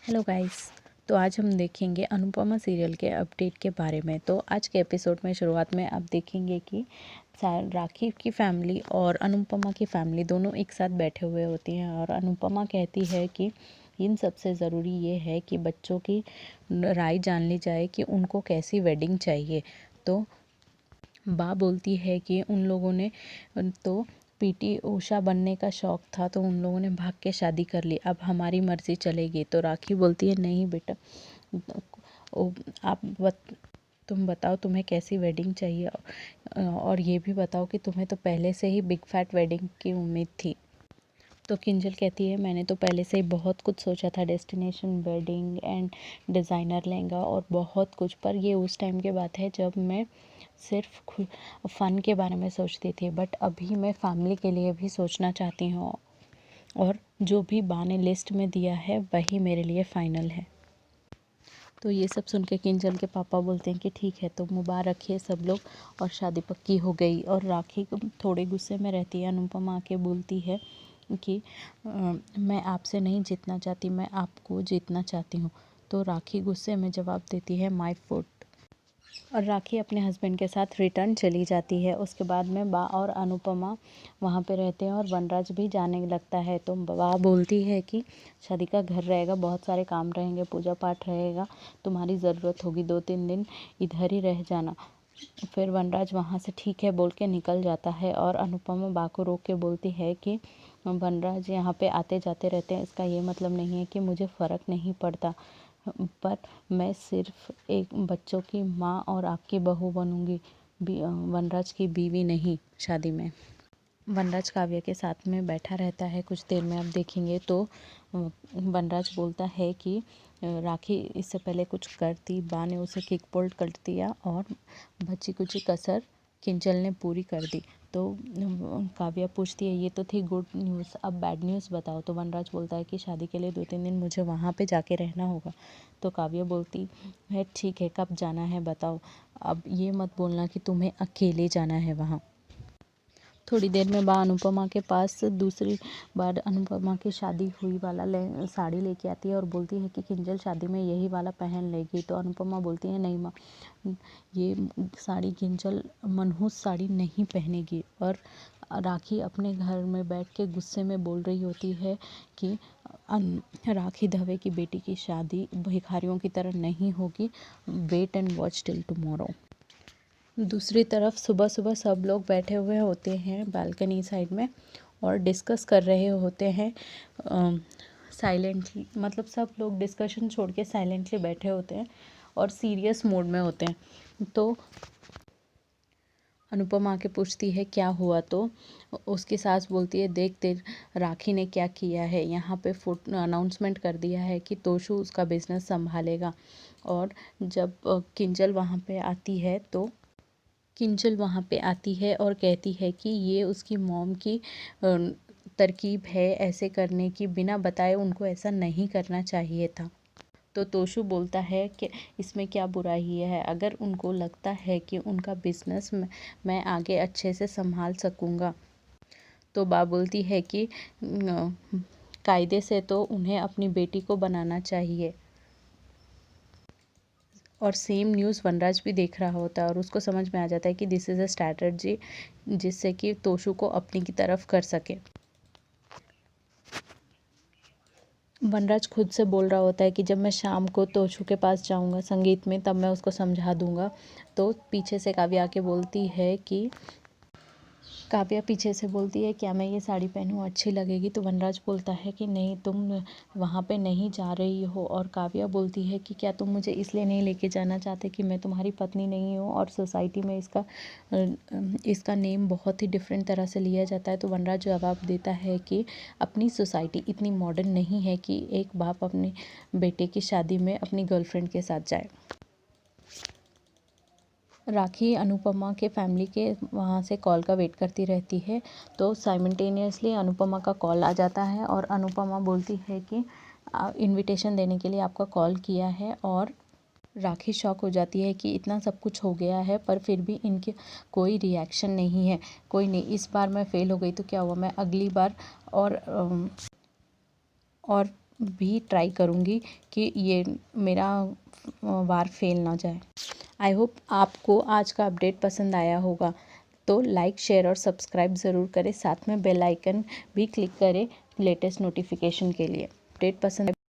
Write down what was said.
Hello guys. तो आज हम देखेंगे अनुपमा सीरियल के अपडेट के बारे में। तो आज के एपिसोड में शुरुआत में आप देखेंगे कि राखी की फैमिली और अनुपमा की फैमिली दोनों एक साथ बैठे हुए होती हैं और अनुपमा कहती है कि इन सबसे ज़रूरी ये है कि बच्चों की राय जान ली जाए कि उनको कैसी वेडिंग चाहिए। तो बा बोलती है कि उन लोगों ने तो पीटी ऊषा बनने का शौक़ था तो उन लोगों ने भाग के शादी कर ली, अब हमारी मर्ज़ी चलेगी। तो राखी बोलती है नहीं बेटा, तुम बताओ तुम्हें कैसी वेडिंग चाहिए, और ये भी बताओ कि तुम्हें तो पहले से ही बिग फैट वेडिंग की उम्मीद थी। तो किंजल कहती है मैंने तो पहले से ही बहुत कुछ सोचा था, destination wedding and designer lehenga और बहुत कुछ, पर ये उस टाइम की बात है जब मैं सिर्फ फ़न के बारे में सोचती थी, बट अभी मैं फैमिली के लिए भी सोचना चाहती हूँ और जो भी बा ने लिस्ट में दिया है वही मेरे लिए फ़ाइनल है। तो ये सब सुन के किंजल के पापा बोलते हैं कि ठीक है तो मुबारक है सब लोग, और शादी पक्की हो गई। और राखी थोड़े गुस्से में रहती है। अनुपमा आके बोलती है कि मैं आपसे नहीं जीतना चाहती, मैं आपको जीतना चाहती हूँ। तो राखी गुस्से में जवाब देती है माय फुट, और राखी अपने हस्बैंड के साथ रिटर्न चली जाती है। उसके बाद में बा और अनुपमा वहाँ पे रहते हैं और वनराज भी जाने लगता है। तो बा बोलती है कि शादी का घर रहेगा, बहुत सारे काम रहेंगे, पूजा पाठ रहेगा, तुम्हारी ज़रूरत होगी, 2-3 दिन इधर ही रह जाना। फिर वनराज वहाँ से ठीक है बोल के निकल जाता है और अनुपमा बा को रोक के बोलती है कि वनराज यहाँ पे आते जाते रहते हैं, इसका ये मतलब नहीं है कि मुझे फ़र्क नहीं पड़ता, पर मैं सिर्फ एक बच्चों की माँ और आपकी बहू बनूंगी, वनराज की बीवी नहीं शादी में। वनराज काव्या के साथ में बैठा रहता है, कुछ देर में आप देखेंगे तो वनराज बोलता है कि राखी इससे पहले कुछ करती, बा ने उसे किक पुल कर दिया और बची कुची कसर किंजल ने पूरी कर दी। तो काव्या पूछती है ये तो थी गुड न्यूज़, अब बैड न्यूज़ बताओ। तो वनराज बोलता है कि शादी के लिए 2-3 दिन मुझे वहाँ पे जाके रहना होगा। तो काव्या बोलती है ठीक है कब जाना है बताओ, अब ये मत बोलना कि तुम्हें अकेले जाना है वहाँ। थोड़ी देर में बा अनुपमा के पास दूसरी बार अनुपमा की शादी हुई वाला साड़ी लेके आती है और बोलती है कि किंजल शादी में यही वाला पहन लेगी। तो अनुपमा बोलती है नहीं माँ, ये साड़ी किंजल मनहूस साड़ी नहीं पहनेगी। और राखी अपने घर में बैठ के गुस्से में बोल रही होती है कि राखी दवे की बेटी की शादी भिखारियों की तरह नहीं होगी, wait and watch till tomorrow. दूसरी तरफ सुबह सुबह सब लोग बैठे हुए होते हैं बालकनी साइड में और डिस्कस कर रहे होते हैं साइलेंटली, मतलब सब लोग डिस्कशन छोड़ के साइलेंटली बैठे होते हैं और सीरियस मोड में होते हैं। तो अनुपमा आके पूछती है क्या हुआ, तो उसकी सास बोलती है देख राखी ने क्या किया है, यहाँ पे अनाउंसमेंट कर दिया है कि तोशु उसका बिजनेस संभालेगा। और जब किंजल वहाँ पे आती है तो किंजल वहाँ पे आती है और कहती है कि ये उसकी मॉम की तरकीब है ऐसे करने की, बिना बताए उनको ऐसा नहीं करना चाहिए था। तो तोशु बोलता है कि इसमें क्या बुराई है, अगर उनको लगता है कि उनका बिजनेस मैं आगे अच्छे से संभाल सकूँगा। तो बा बोलती है कि कायदे से तो उन्हें अपनी बेटी को बनाना चाहिए। और सेम न्यूज़ वनराज भी देख रहा होता है और उसको समझ में आ जाता है कि दिस इज़ अ स्ट्रैटेजी, जिससे कि तोशु को अपनी की तरफ कर सके। वनराज खुद से बोल रहा होता है कि जब मैं शाम को तोशु के पास जाऊंगा संगीत में तब मैं उसको समझा दूंगा। तो पीछे से काव्या आके बोलती है कि काव्या पीछे से बोलती है क्या मैं ये साड़ी पहनूं, अच्छी लगेगी। तो वनराज बोलता है कि नहीं तुम वहाँ पे नहीं जा रही हो। और काव्या बोलती है कि क्या तुम मुझे इसलिए नहीं लेके जाना चाहते कि मैं तुम्हारी पत्नी नहीं हूँ और सोसाइटी में इसका नेम बहुत ही डिफरेंट तरह से लिया जाता है। तो वनराज जवाब देता है कि अपनी सोसाइटी इतनी मॉडर्न नहीं है कि एक बाप अपने बेटे की शादी में अपनी गर्लफ्रेंड के साथ जाए। राखी अनुपमा के फैमिली के वहाँ से कॉल का वेट करती रहती है। तो साइमल्टेनियसली अनुपमा का कॉल आ जाता है और अनुपमा बोलती है कि इनविटेशन देने के लिए आपका कॉल किया है। और राखी शॉक हो जाती है कि इतना सब कुछ हो गया है पर फिर भी इनके कोई रिएक्शन नहीं है। कोई नहीं, इस बार मैं फ़ेल हो गई तो क्या हुआ, मैं अगली बार और भी ट्राई करूँगी कि ये मेरा वार फेल ना जाए। आई होप आपको आज का अपडेट पसंद आया होगा, तो लाइक शेयर और सब्सक्राइब ज़रूर करें, साथ में बेल आइकन भी क्लिक करें लेटेस्ट नोटिफिकेशन के लिए। अपडेट पसंद